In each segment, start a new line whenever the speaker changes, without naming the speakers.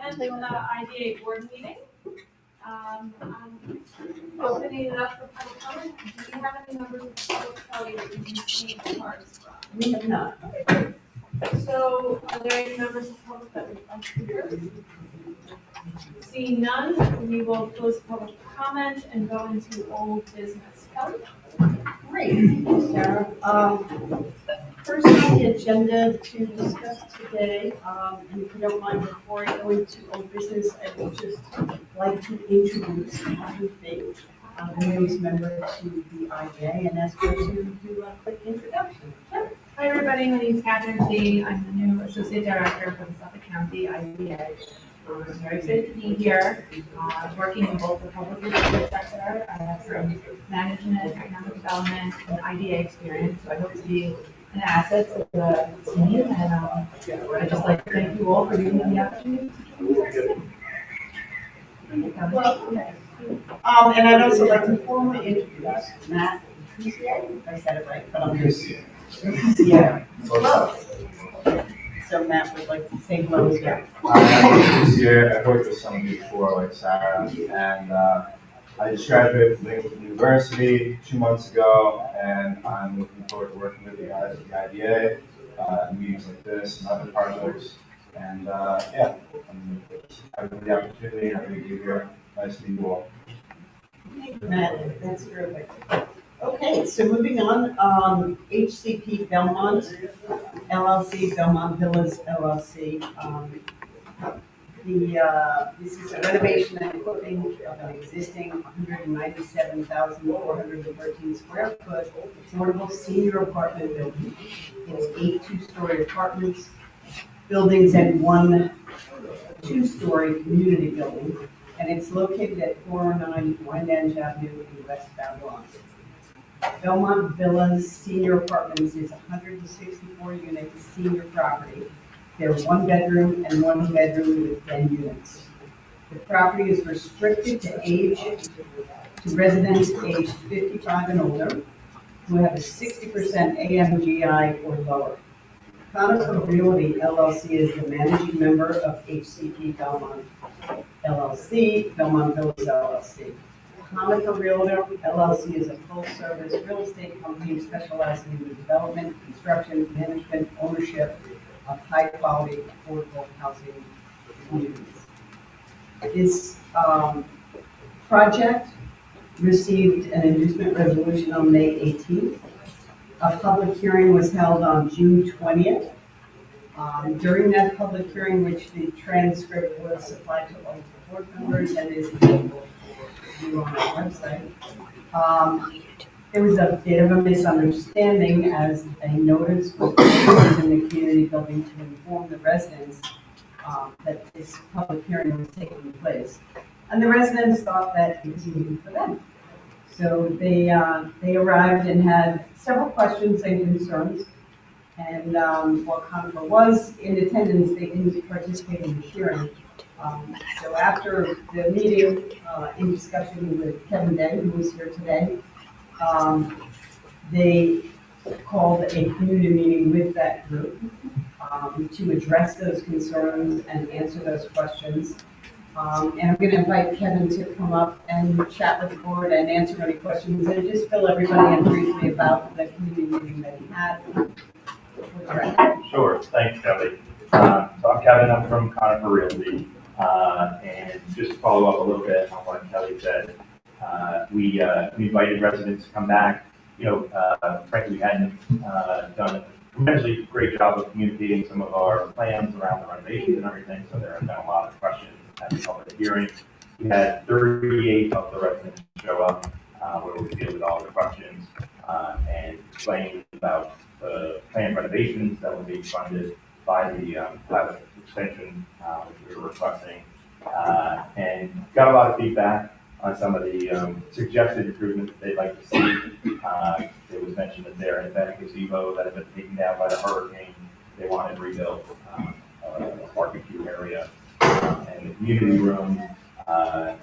open the IDA board meeting. I'm opening it up for public comment. Do you have any members of the public Kelly that you can see cards from?
We have not.
So are there any members of the public that would like to hear? Seeing none, we will close public comment and go into old business. Kelly?
Great, thank you, Sarah. First on the agenda to discuss today, and if you don't mind, before I go into old business, I would just like to introduce Kathy Fink, the newest member to the IDA, and ask her to do a quick introduction.
Hi, everybody. My name is Catherine T. I'm the new Associate Director for the Suffolk County IDA. I'm very excited to be here, working in both the public and private sector. I have some management, economic development, and IDA experience, so I hope to be an asset to the team. And I'd just like to thank you all for giving me the opportunity to be here.
And I'd also like to formally introduce Matt. If I said it right, but I'm just. Yeah. So Matt would like to say hello again.
This year, I've worked with some of you before, like Sarah, and I just graduated from Lincoln University 2 months ago, and I'm looking forward to working with you guys at the IDA, meetings like this and other projects. And yeah, I'm having the opportunity, happy to be here. Nice to meet you all.
Matt, that's terrific. Okay, so moving on, HCP Belmont LLC, Belmont Villas LLC. This is a renovation and equipping of an existing 197,413 square foot affordable senior apartment building. It's 8 two-story apartments, buildings, and 1 two-story community building, and it's located at 409 Windenge Avenue in West Babylon. Belmont Villas Senior Apartments is 164 unit senior property. They're 1 bedroom and 1 bedroom with 10 units. The property is restricted to residents aged 55 and older who have a 60% AMGI or lower. Conifer Realty LLC is the managing member of HCP Belmont LLC, Belmont Villas LLC. Conifer Realty LLC is a full-service real estate company specializing in the development, construction, management, ownership of high-quality, affordable housing communities. This project received an inducement resolution on May 18th. A public hearing was held on June 20th. During that public hearing, which the transcript was supplied to all the board members and is available on our website, there was a bit of a misunderstanding as a notice was posted in the community building to inform the residents that this public hearing was taking place. And the residents thought that it was meeting for them. So they arrived and had several questions and concerns. And while Conifer was in attendance, they didn't participate in the hearing. So after the meeting, in discussion with Kevin Day, who was here today, they called a community meeting with that group to address those concerns and answer those questions. And I'm going to invite Kevin to come up and chat with the board and answer any questions and just fill everybody in briefly about the community meeting that he had.
Sure, thanks, Kelly. So I'm Kevin, I'm from Conifer Realty, and just to follow up a little bit on what Kelly said, we invited residents to come back. Frankly, we hadn't done a tremendously great job of communicating some of our plans around the renovations and everything, so there have been a lot of questions at the public hearing. We had 38 of the residents show up, where we deal with all the questions and explain about the planned renovations that will be funded by the pilot extension, which we were requesting, and got a lot of feedback on some of the suggested improvements that they'd like to see. It was mentioned that there had been a gazebo that had been taken down by the hurricane. They wanted rebuilt, a barbecue area, and the community room, a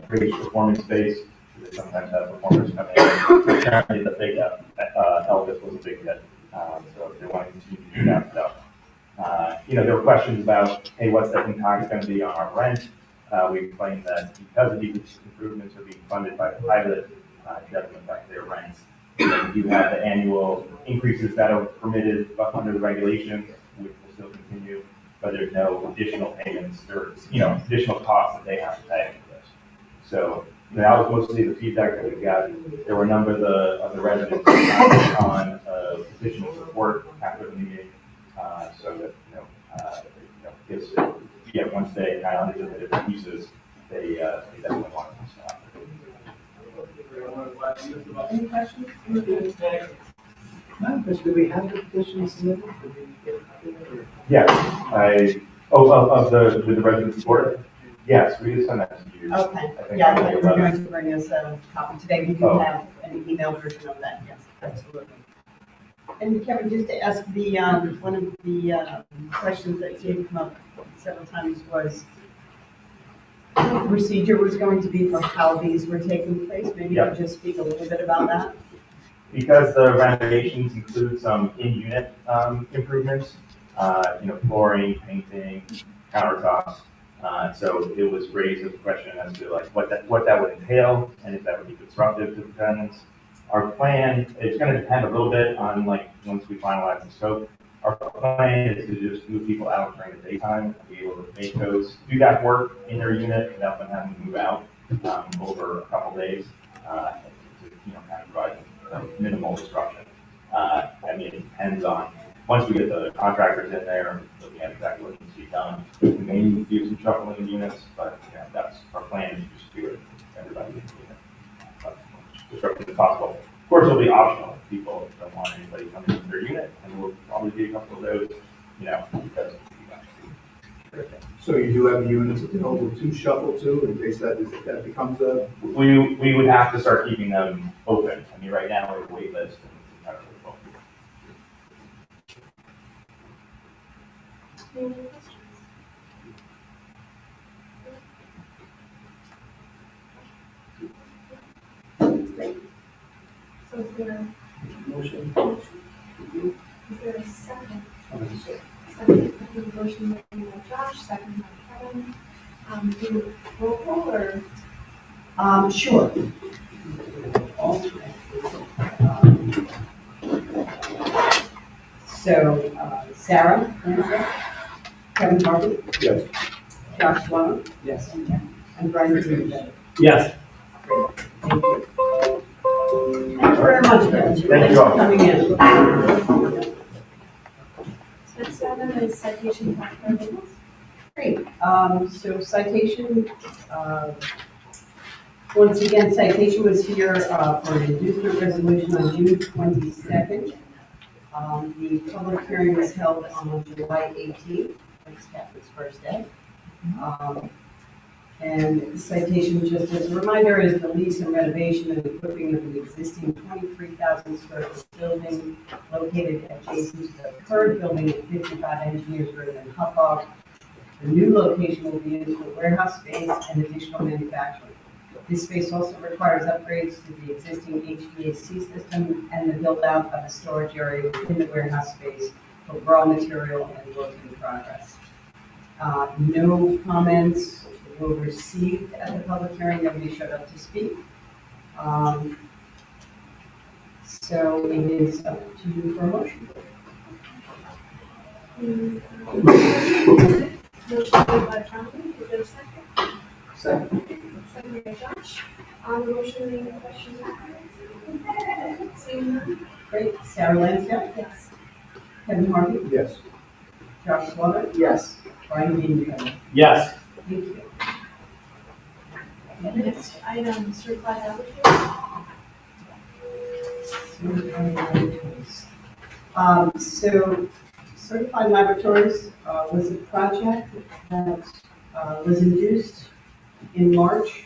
bridge performance space. They sometimes have performers come in. Apparently, the big Elvis was a big hit, so they want to continue to do that stuff. There were questions about, hey, what's the impact going to be on our rent? We explained that because of these improvements are being funded by the pilot, it doesn't affect their rents. And you have the annual increases that are permitted under the regulations, which will still continue, but there's no additional payments or, additional costs that they have to pay for this. So that was mostly the feedback that we got. There were a number of the residents on additional support after the meeting, so that, once they kind of understood the different pieces, they definitely want to stop.
Any questions?
No, because do we have the petitions submitted?
Yeah, of the resident support? Yes, we can send that to you.
Okay,
I think
yeah,
on the
we're
11th.
going to bring us a copy today. We do
Oh.
have an email version of that, yes, absolutely. And Kevin, just to ask one of the questions that did come up several times was what the procedure was going to be for how these were taking place. Maybe you
Yeah.
could just speak a little bit about that.
Because the renovations include some in-unit improvements, flooring, painting, countertops. So it was raised as a question as to like what that would entail and if that would be disruptive to the tenants. Our plan, it's going to depend a little bit on once we finalize the scope. Our plan is to just move people out during the daytime and be able to do that work in their unit without them having to move out over a couple days. Kind of provide minimal disruption. It depends on, once we get the contractors in there, looking at exactly what needs to be done, we may need to do some shuffling in units, but that's our plan, is just to do it, everybody gets in it. Disruptive as possible. Of course, it'll be optional if people don't want anybody coming into their unit, and we'll probably do a couple of those, because
So you do have units available to shuffle to in case that becomes a.
we would have to start keeping them open. Right now we're a wait list and it's kind of full.
Any other questions? Great. So is there
Motion.
a second? Second, I think motion made by Josh, second by Kevin. Do roll call or?
Sure. So, Sarah, Kevin Harvey,
Yes.
Josh Lund,
Yes.
and Brian Greenberg.
Yes.
Thank you. Thank you very much, Kevin.
Thank you all.
Coming in.
So 7 is citation for labels.
Great, so citation, once again, citation was here, for an inducement resolution on June 22nd. The public hearing was held on July 18th, that's Catherine's first day. And the citation, just as a reminder, is the lease and renovation and equipping of an existing 23,000 square foot building located adjacent to the current building at 55 Engineers Road in Suffolk. The new location will be into a warehouse space and additional manufacturing. This space also requires upgrades to the existing HVAC system and the build-out of a storage area within the warehouse space for raw material and work in progress. No comments were received at the public hearing. Nobody showed up to speak. So it is up to you for a motion.
Motion made by Jonathan, is there a second?
Second.
Second by Josh. On the motion, any questions or comments? Seeing none?
Great. Sarah Lansdowne,
Yes.
Kevin Harvey,
Yes.
Josh Slaughter,
Yes.
Brian Greenberg.
Yes.
Thank you.
Next item, certified laboratories.
So Certified Laboratories was a project that was induced in March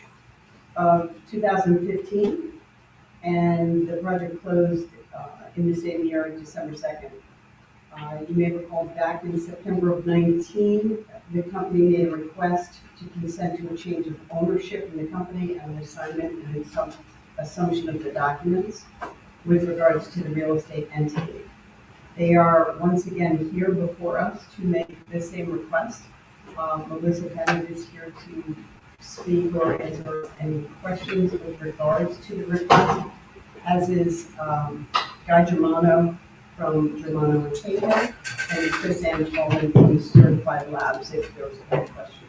of 2015, and the project closed in the same year, December 2nd. You may recall back in September of 19, the company made a request to consent to a change of ownership in the company and an assignment and assumption of the documents with regards to the real estate entity. They are once again here before us to make the same request. Melissa Bennett is here to speak or answer any questions with regards to the request, as is Guy Germano from Germano and Cato, and Chris Antoine from Certified Labs, if there's any questions.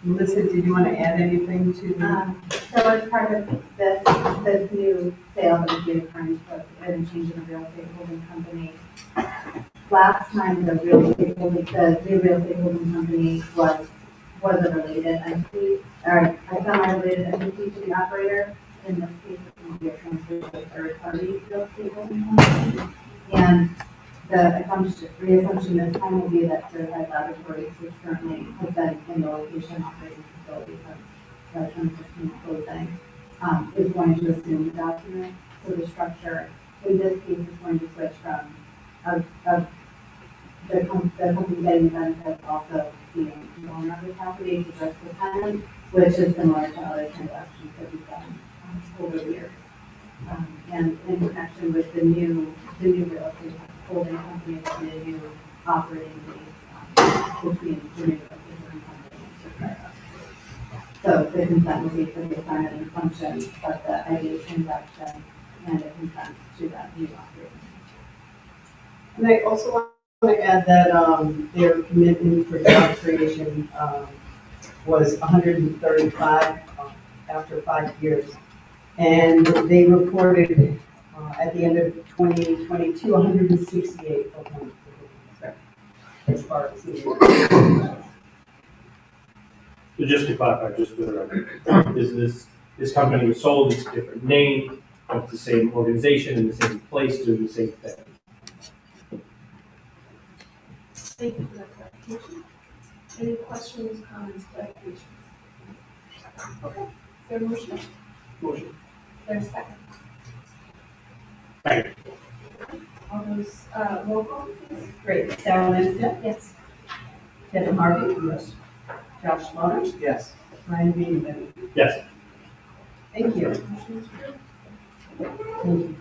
Melissa, did you want to add anything to the?
So as part of this new sale that is being occurring and change in the real estate holding company, last time the new real estate holding company was a related entity, or a semi-related entity to the operator. In this case, it will be a transfer to a third-party real estate holding company. And the assumption this time will be that Certified Laboratories, which currently has been in the location operating facility since the 2015 closing, is going to assume the document. So the structure in this case is going to switch from the company getting the benefit also being the owner of the property to just the tenant, which is similar to other transactions that we've done over the years. And in connection with the new real estate holding company, and the new operating lease between the new real estate holding company and Certified. So the consent will be for the assignment and function of the idea transaction and a consent to that new operating.
And I also want to add that their commitment for job creation was 135 after 5 years. And they reported at the end of 2022, 168 full-time equivalents, as far as the
So just to clarify, just for the record, is this company was sold, it's a different name, but it's the same organization in the same place doing the same thing?
Thank you for that clarification. Any questions, comments, clarifications? Okay, is there a motion?
Motion.
There's a second.
Second.
All those, roll call, please.
Great. Sarah Lindsay?
Yes.
Kevin Harvey?
Yes.
Josh Lawner?
Yes.
Ryan Beaman?
Yes.
Thank you.
Motion is approved.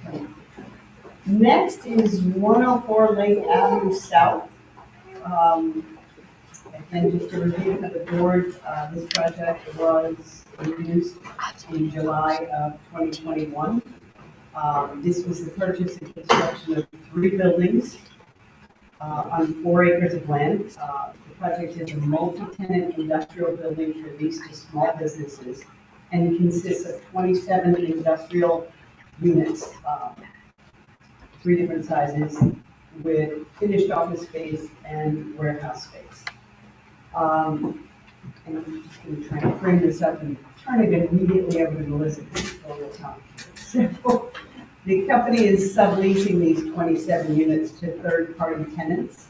Thank you. Next is 104 Lake Avenue South. Again, just to review for the board, this project was introduced in July of 2021. This was the purchase and construction of 3 buildings on 4 acres of land. The project is a multi-tenant industrial building for lease to small businesses and consists of 27 industrial units, 3 different sizes, with finished office space and warehouse space. And I'm just going to try and frame this up and turn it immediately over to Melissa. So the company is subleasing these 27 units to third-party tenants,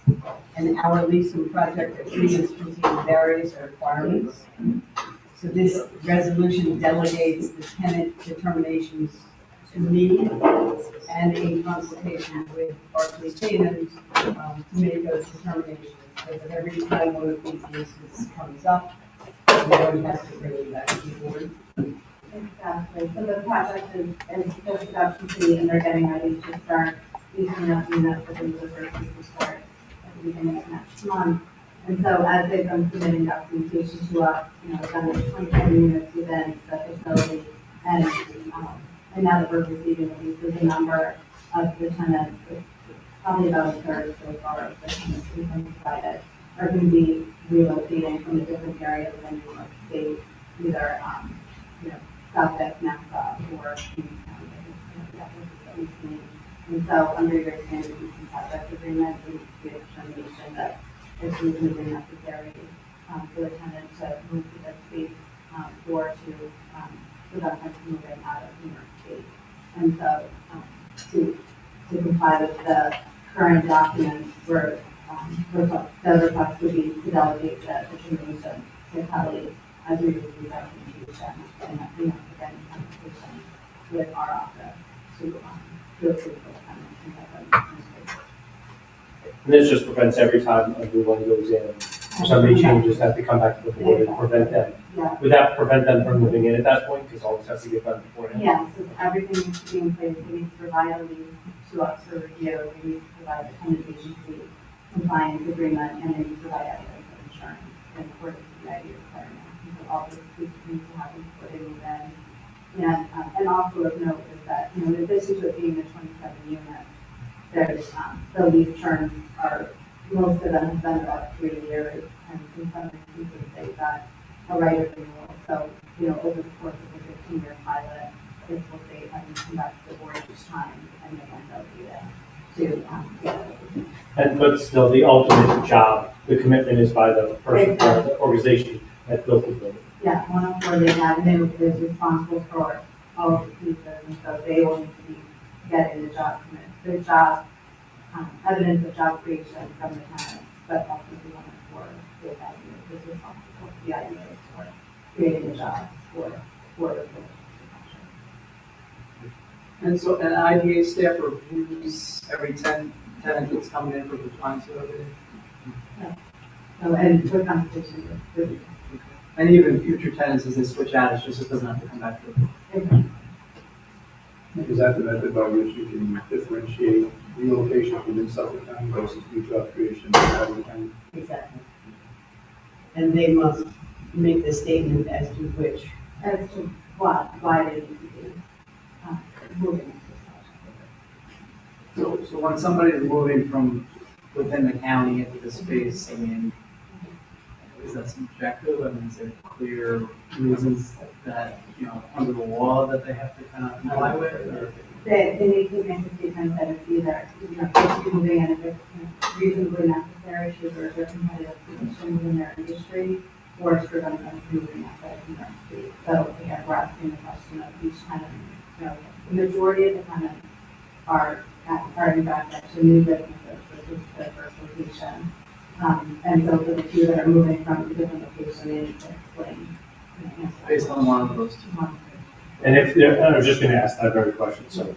and our leasing project agreements contain various requirements. So this resolution delegates the tenant determinations to me and in consultation with Barclay Tatum to make those determinations. So that every time one of these leases comes up, nobody has to bring it back to the board.
Exactly. So the project is just about complete and they're getting ready to start leasing up units within the first week of start at the beginning of next month. And so as they've been submitting documentation to us, we've done 27 units within the facility, and now that we're receiving the leases, the number of the tenants, probably about a third so far of the tenants we've been provided, are going to be relocating from the different areas within New York State, either Suffolk, Napa, or and so under your standard leasing project agreement, we need a determination that it's reasonably necessary for the tenant to move to that space or to prevent them from moving out of New York State. And so to comply with the current documents, the request would be to delegate the determination to Kelly as we receive documentation and that we have to get in conversation with our office to approve the tenant and get them in space.
And this just prevents every time a new one goes in, for somebody changes, have to come back to the board and prevent them.
Yeah,
Would that prevent them from moving in at that point, because all this has to get done beforehand?
yeah, so everything needs to be in place, we need to provide a lease to us for review, we need to provide a tenant agency compliance agreement, and then you provide evidence of insurance in accordance with the ID requirement. So all those pieces need to happen before they move in. And also of note is that, in addition to it being a 27 unit, there's, the lease terms are, most of them have been about 3 years, and in some instances, they've got a right of renewal. So, over the course of a 15-year pilot, this will save having to come back to the board each time, and they end up to get it.
And, but still, the ultimate job, the commitment is by the person, by the organization that built the building.
Yeah, 104 Lake Avenue is responsible for all of the pieces, and so they will need to be getting the job commit, the job, evidence of job creation from the tenant, but also the 104 Lake Avenue is responsible for the idea for creating the jobs for the building.
And so an IDA staff reviews every tenant that's coming in for compliance with everything.
So, and for competition with.
And even future tenants, as they switch out, it's just, it doesn't have to come back to the.
Is that the method by which you can differentiate relocation within Suffolk County versus new job creation in Suffolk County?
Exactly. And they must make the statement as to which.
As to why they need to be moving.
So when somebody is moving from within the county into the space, I mean, is that subjective? I mean, is there clear reasons that, under the law that they have to kind of comply with, or?
They need to make a statement that it's either, if you're moving in, if it's reasonably necessary to preserve their competitive position within their industry, or if they're going to be moving outside of their state. So again, we're asking the question of each tenant, the majority of the tenants are in fact actually new businesses, which is their first location. And so for the few that are moving from a different location, they need to explain.
Based on one of those two.
And I was just gonna ask that very question, so.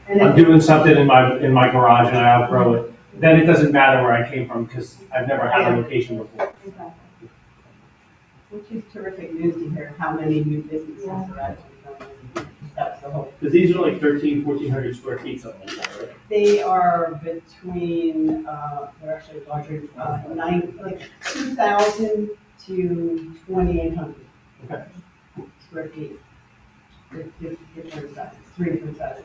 And
I'm
if-
doing something in my garage and I outgrow it, then it doesn't matter where I came from, because I've never had a location before.
Exactly.
Which is terrific news to hear how many new businesses are actually coming in. That's the hope.
Because these are like 1,400 square feet, something like that, right?
They are between, they're actually larger, 2,000 to 2,800.
Okay.
Square feet. Different sizes, 3 different sizes.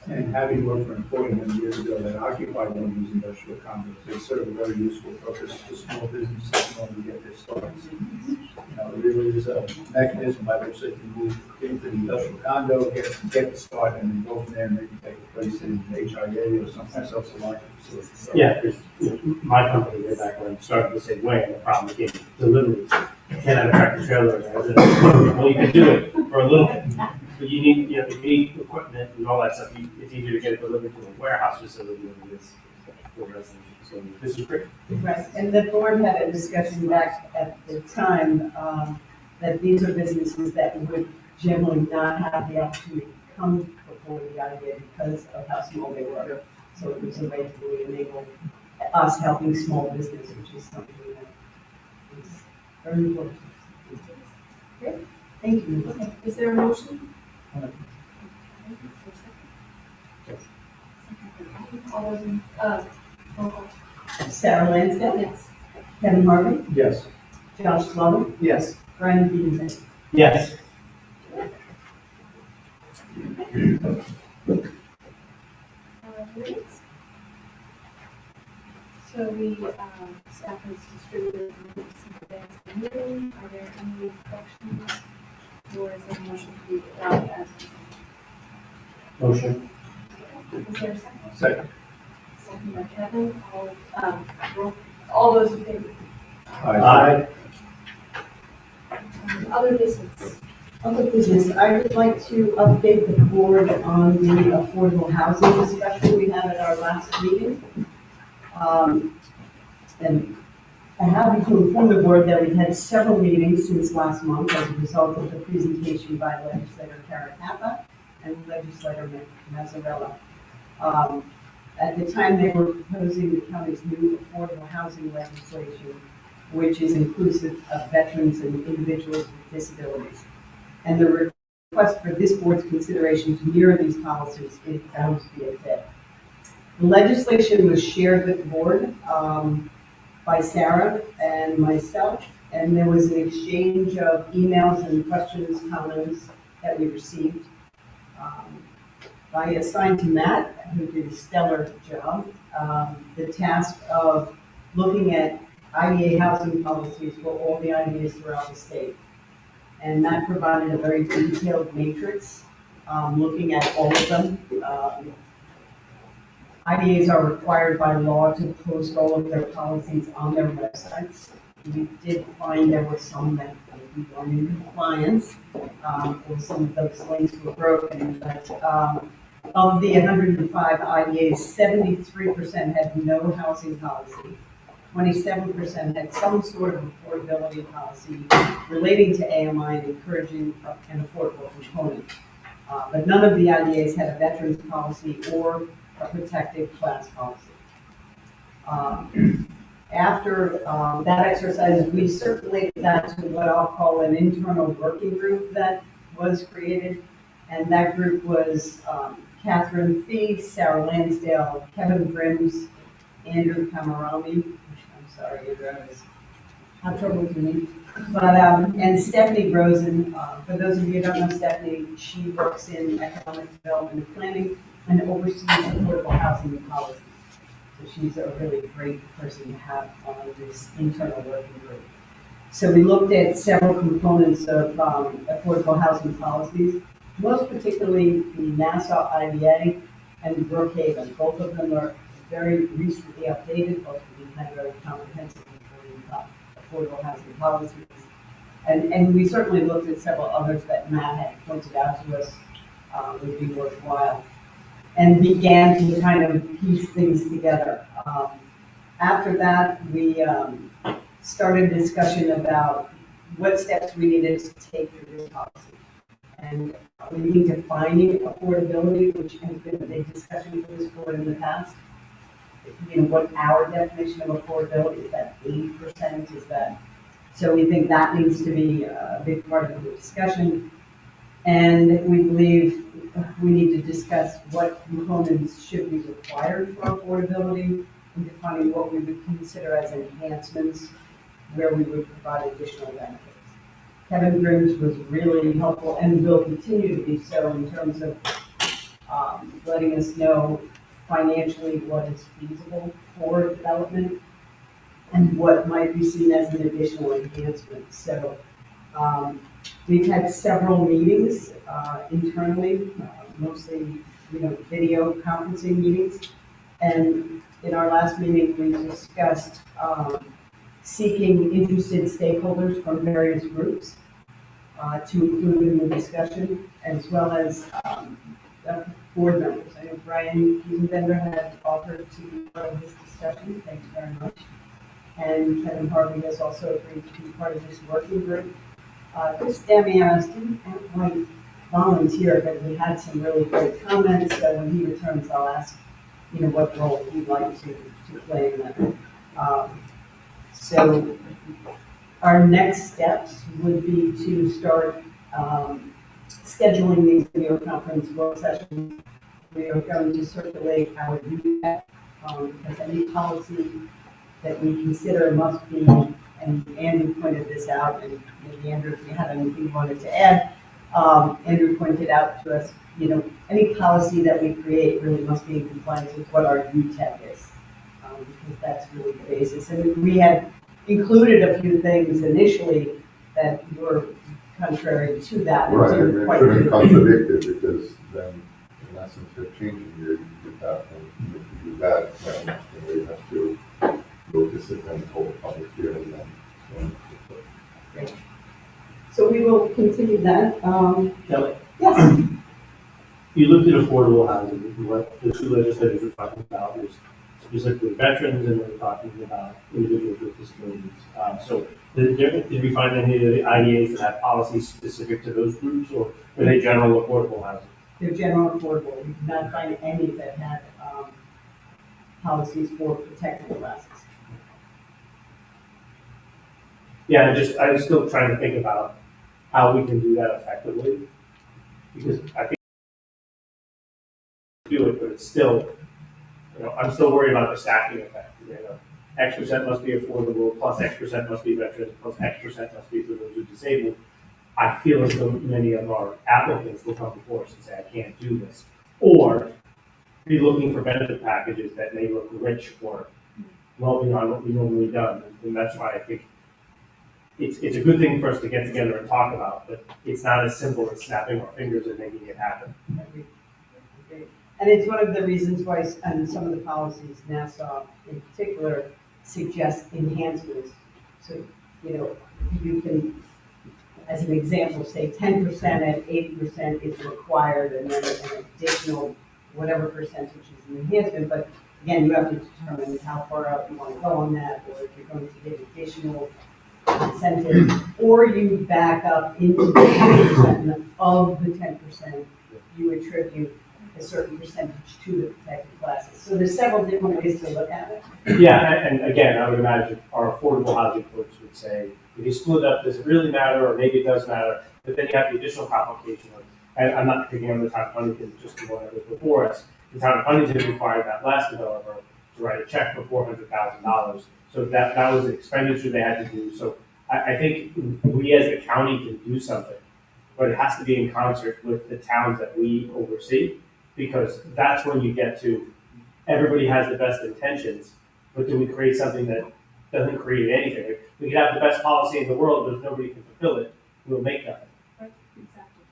And having worked for an employer many years ago that occupied one of these industrial condos, they serve a very useful purpose to small businesses in order to get their starts. It really is a mechanism by which they can move into the industrial condo, get the start, and then go from there and maybe take a place in HIA or someplace else alike.
Yeah, because my company way back when started the same way, and the problem became deliveries. You can't have a tractor trailer, well, you can do it for a little bit, but you need, if you need equipment and all that stuff, it's easier to get it delivered to a warehouse facility than it is for residential. So this is great.
Right, and the board had a discussion back at the time, that these are businesses that would generally not have the opportunity to come before the idea because of how small they were. So it was a way to really enable us helping small business, which is something that is very important.
Great.
Thank you.
Okay, is there a motion? All those in, roll call.
Sarah Lansdale.
Yes.
Kevin Harvey.
Yes.
Josh Slover.
Yes.
Brian Peterson.
Yes.
Minutes. So we, staff has distributed minutes in advance of the meeting. Are there any questions? Or is there a motion to be adopted as?
Motion.
Is there a second?
Second.
Second by Kevin, all those in favor?
Aye.
Other business.
Other business, I would like to update the board on the affordable housing discussion we had at our last meeting. And I'm happy to inform the board that we've had several meetings since last month as a result of the presentation by legislator Karen Kappa and legislator Mazzarella. At the time, they were proposing the county's new affordable housing legislation, which is inclusive of veterans and individuals with disabilities. And the request for this board's consideration to mirror these policies is found to be a fit. The legislation was shared with the board by Sarah and myself, and there was an exchange of emails and questions, comments that we received. I assigned to Matt, who did a stellar job, the task of looking at IDA housing policies for all the IDAs throughout the state. And that provided a very detailed matrix, looking at all of them. IDAs are required by law to post all of their policies on their websites. We did find there were some that maybe weren't in compliance, or some of those links were broken, but of the 105 IDAs, 73% had no housing policy. 27% had some sort of affordability policy relating to AMI and encouraging an affordable component. But none of the IDAs had a veterans policy or a protected class policy. After that exercise, we circulated that to what I'll call an internal working group that was created. And that group was Catherine Fee, Sarah Lansdale, Kevin Grims, Andrew Camarami. I'm sorry, Andrew, I was had trouble with your name. But, and Stephanie Rosen. For those of you who don't know Stephanie, she works in economic development and planning and oversees affordable housing policy. So she's a really great person to have on this internal working group. So we looked at several components of affordable housing policies, most particularly the Nassau IDA and Brookhaven. Both of them are very recently updated. Both of them had very comprehensive affordable housing policies. And we certainly looked at several others that Matt had pointed out to us would be worthwhile, and began to kind of piece things together. After that, we started a discussion about what steps we needed to take through this policy. And we need defining affordability, which has been a big discussion for this board in the past. You know, what our definition of affordability is, that 80%, is that? So we think that needs to be a big part of the discussion. And we believe we need to discuss what components should be required for affordability and defining what we would consider as enhancements where we would provide additional benefits. Kevin Grims was really helpful and will continue to be so in terms of letting us know financially what is feasible for development and what might be seen as an additional enhancement. So we've had several meetings internally, mostly video conferencing meetings. And in our last meeting, we discussed seeking interested stakeholders from various groups to include in the discussion, as well as board members. I know Brian Kiesenbender had offered to be part of this discussion. Thanks very much. And Kevin Harvey has also agreed to be part of this working group. Chris Damianos didn't quite volunteer, but he had some really great comments. So when he returns, I'll ask, what role he'd like to play in that. So our next steps would be to start scheduling these video conference work sessions. We are going to circulate our UTEC, because any policy that we consider must be, and Andrew pointed this out, and maybe Andrew, if you had anything you wanted to add, Andrew pointed out to us, any policy that we create really must be in compliance with what our UTEC is, because that's really the basis. And we had included a few things initially that were contrary to that.
Right, and it shouldn't contradict it, because then, in essence, you're changing you get that, and if you do that, then we have to notice it and hold a public hearing then.
Great. So we will continue that.
Kelly,
Yes.
you looked at affordable housing, what the two legislators were talking about was specifically veterans, and they were talking about individuals with disabilities. So did we find any of the IDAs that have policies specific to those groups, or were they general affordable housing?
They're general affordable. We did not find any that had policies for protective glasses.
Yeah, I'm still trying to think about how we can do that effectively. Because I think we do it, but it's still, I'm still worried about the stacking effect. X% must be affordable, plus X% must be veterans, plus X% must be for those who are disabled. I feel as though many of our applicants will come before us and say, I can't do this. Or be looking for benefit packages that may look rich or well beyond what we normally done. And that's why I think it's a good thing for us to get together and talk about, but it's not as simple as snapping our fingers and making it happen.
And it's one of the reasons why, some of the policies, Nassau in particular, suggest enhancements. So, you can, as an example, say 10% at 80% is required, and then an additional whatever percentage is an enhancement. But again, you have to determine how far out you want to go on that, or if you're going to get additional incentives, or you back up into the 10% of the 10%, you attribute a certain percentage to the protected classes. So there's several different ways to look at it.
Yeah, and again, I would imagine our affordable housing coach would say, if you split up, does it really matter, or maybe it does matter, but then you have the additional complication of, and I'm not picking on the town of Huntington, just the one that was before us. The town of Huntington required that last developer to write a check for $400,000. So that was an expenditure they had to do. So I think we as the county can do something, but it has to be in concert with the towns that we oversee, because that's when you get to, everybody has the best intentions, but do we create something that doesn't create anything? We could have the best policy in the world, but if nobody can fulfill it, we'll make nothing.
Right, exactly.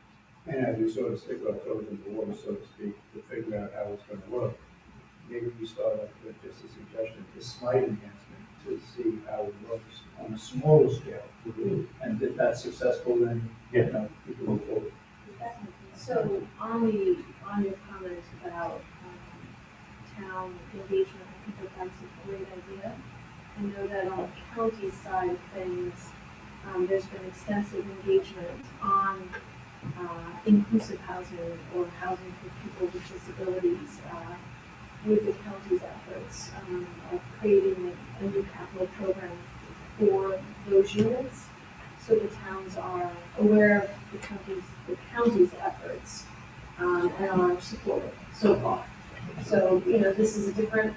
And as we sort of stick our toes in the water, so to speak, to figure out how it's gonna work, maybe we start off with just a suggestion, a slight enhancement to see how it works on a smaller scale. And if that's successful, then, we can move forward.
So on your comment about town engagement, I think that's a great idea. I know that on the county side of things, there's been extensive engagement on inclusive housing or housing for people with disabilities with the county's efforts of creating a new capital program for those units. So the towns are aware of the county's efforts and are supportive so far. So, this is a different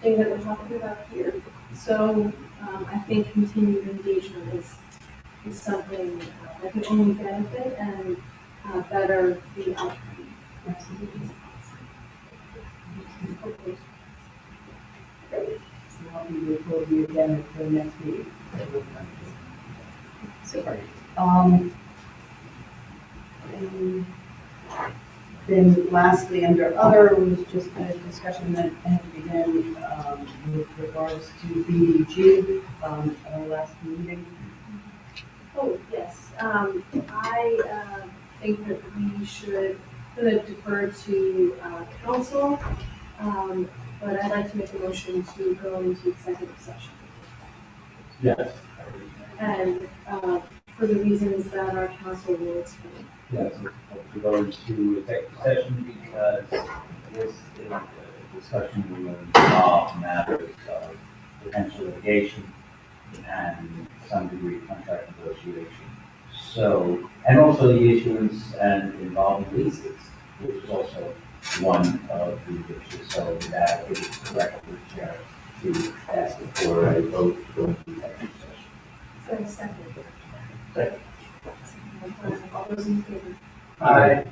thing that we're talking about here. So I think continued engagement is something that can only benefit and better the outcome. Okay.
Great. So I'll be with you again at the next meeting. Super. And then lastly, under other, was just a discussion that had begun with regards to BDG at our last meeting.
Oh, yes. I think that we should defer to council, but I'd like to make a motion to go into executive session.
Yes,
And for the reasons that our council will explain.
yes, to go into executive session because this is a discussion will involve matters of potential litigation and some degree of contract negotiation. So, and also the issuance and involving leases, which is also one of the issues. So that it is correct for the chair to ask for a vote to go into executive session.
So second.
Second.
All those in favor?
Aye.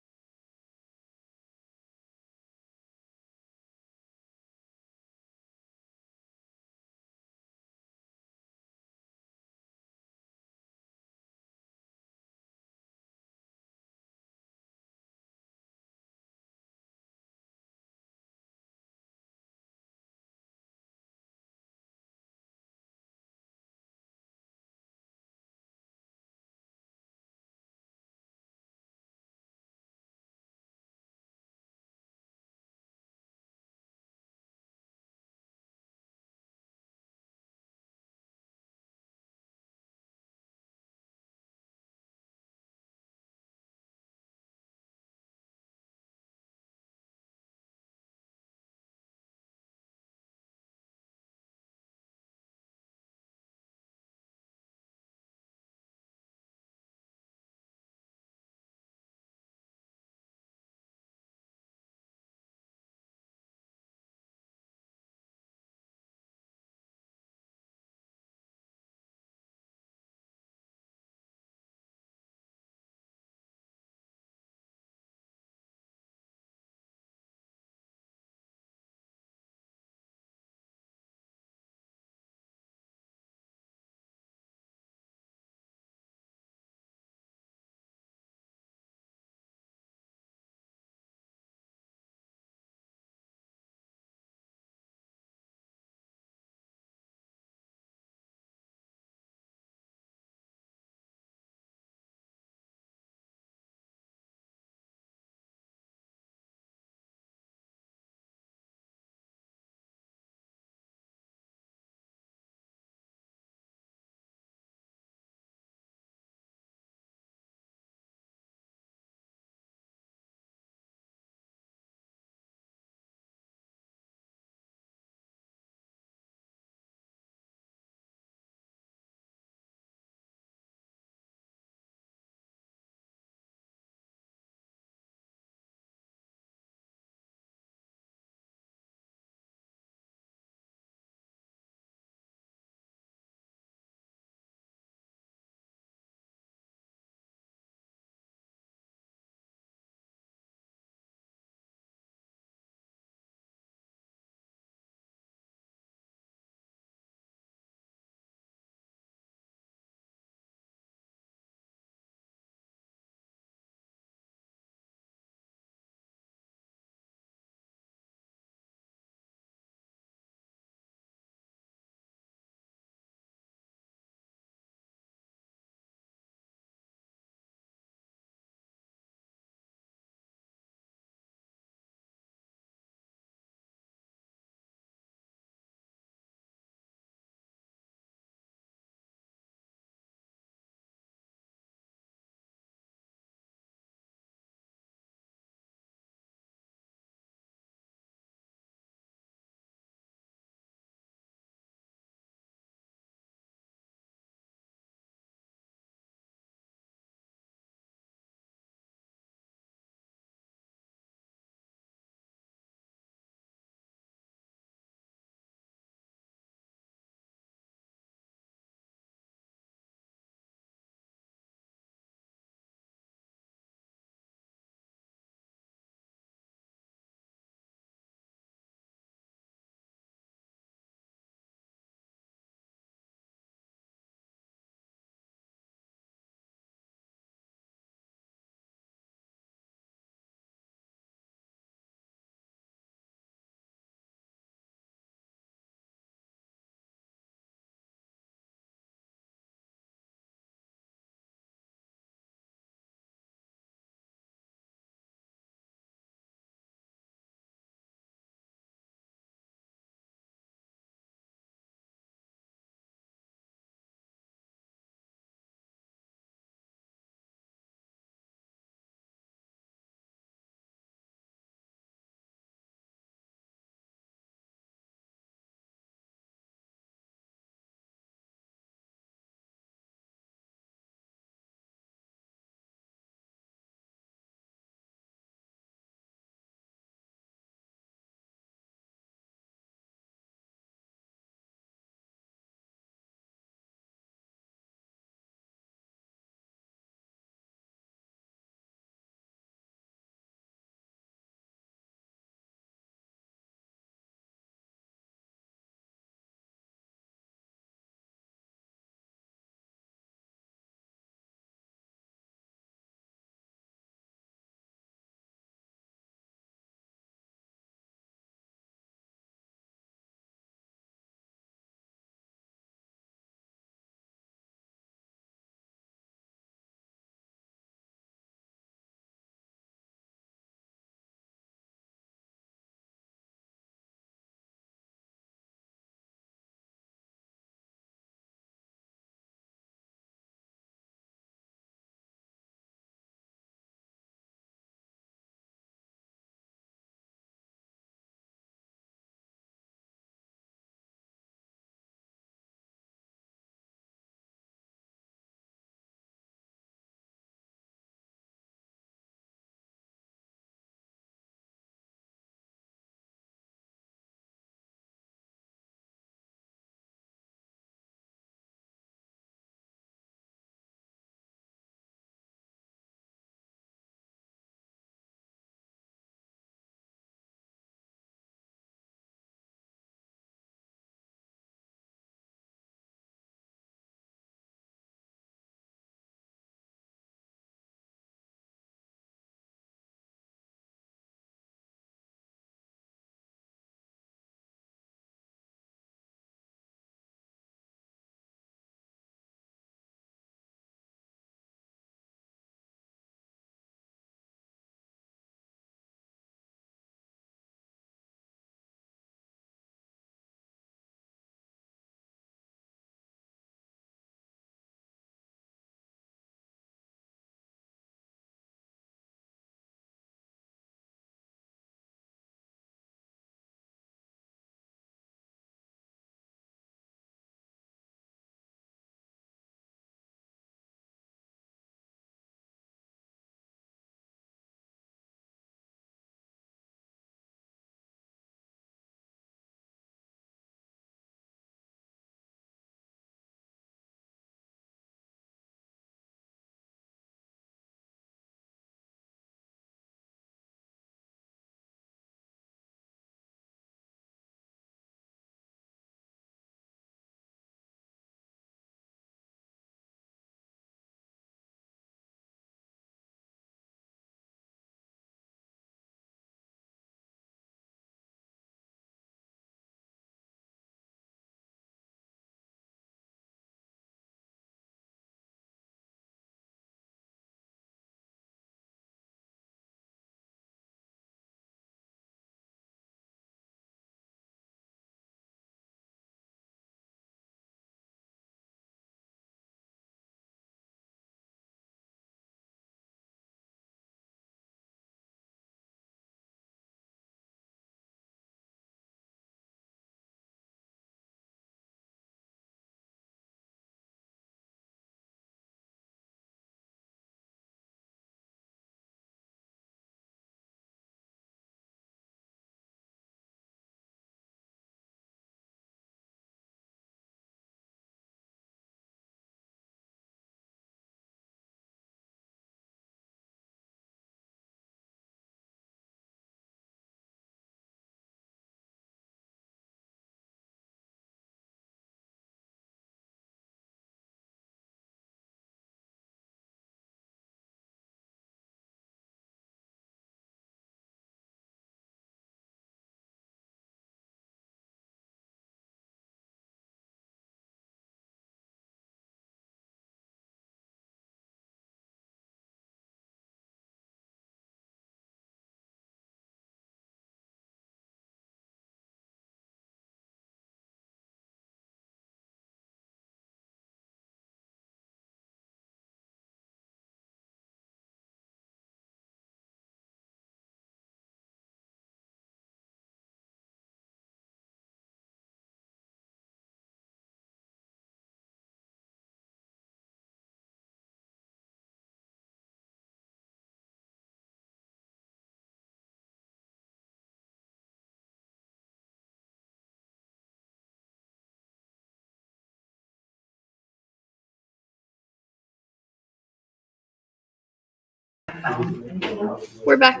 Anything else?
We're back.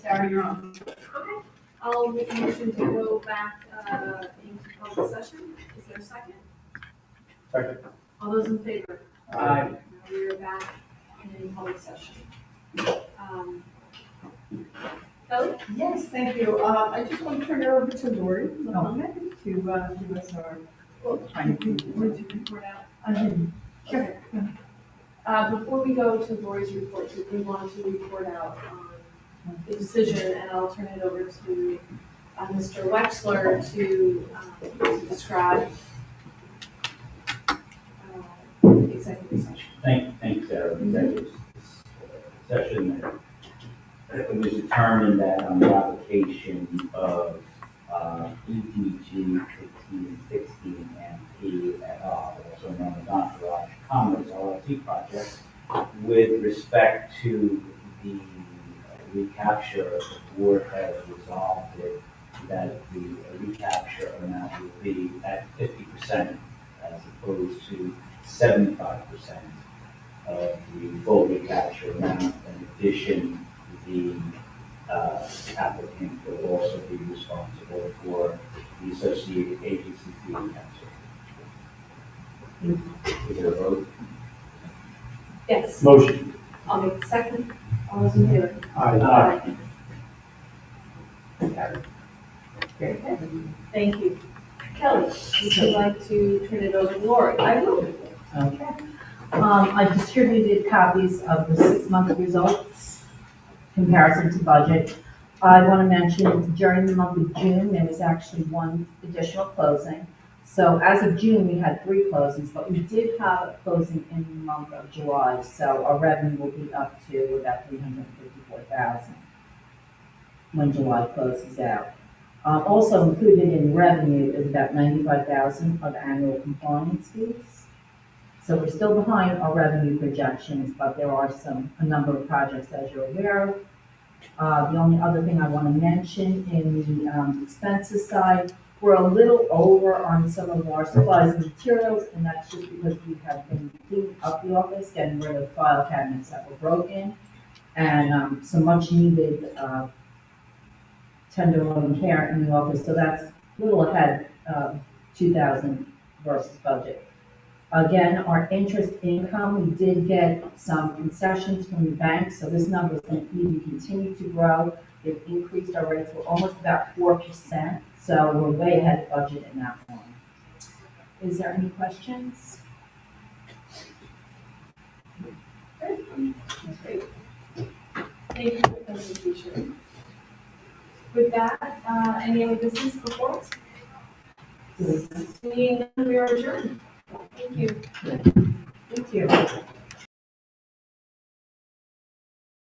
Sarah, you're on.
I'll make a motion to go back, into public session. Is there a second?
Second.
All those in favor?
Aye.
Now we are back in public session. Kelly?
Yes, thank you. I just want to turn it over to Lori Mohammed to give us our.
Would you report out?
I didn't. Sure.
Before we go to Lori's report, we want to report out on the decision, and I'll turn it over to Mr. Wexler to describe executive session.
Thanks, Sarah. Executive session, it was determined that on the application of EDG 1516 and P et al., also known as Entourage Commerce LLC project, with respect to the recapture, the board has resolved it that the recapture amount will be at 50% as opposed to 75% of the full recapture amount. In addition, the applicant will also be responsible for the associated agency fee capture. Is there a vote?
Yes,
Motion.
I'll make the second. All those in favor?
Aye.
Very good. Thank you. Kelly, would you like to turn it over to Lori?
I will. Okay. I distributed copies of the 6-month results, comparison to budget. I want to mention during the month of June, there was actually one additional closing. So as of June, we had 3 closings, but we did have a closing in the month of July. So our revenue will be up to about $354,000 when July closes out. Also included in revenue is about $95,000 of annual compliance fees. So we're still behind our revenue projections, but there are a number of projects, as you're aware of. The only other thing I want to mention in the expenses side, we're a little over on some of our supplies and materials, and that's just because we have been cleaning up the office, getting rid of file cabinets that were broken, and some much needed tender loving care in the office. So that's a little ahead of 2000 versus budget. Again, our interest income, we did get some concessions from the bank, so this number is going to even continue to grow. They've increased our rates, we're almost about 4%, so we're way ahead of budget in that one. Is there any questions?
Great. Thank you for the presentation. With that, any other business before us? Seeing none, we are adjourned. Thank you.
Thank you.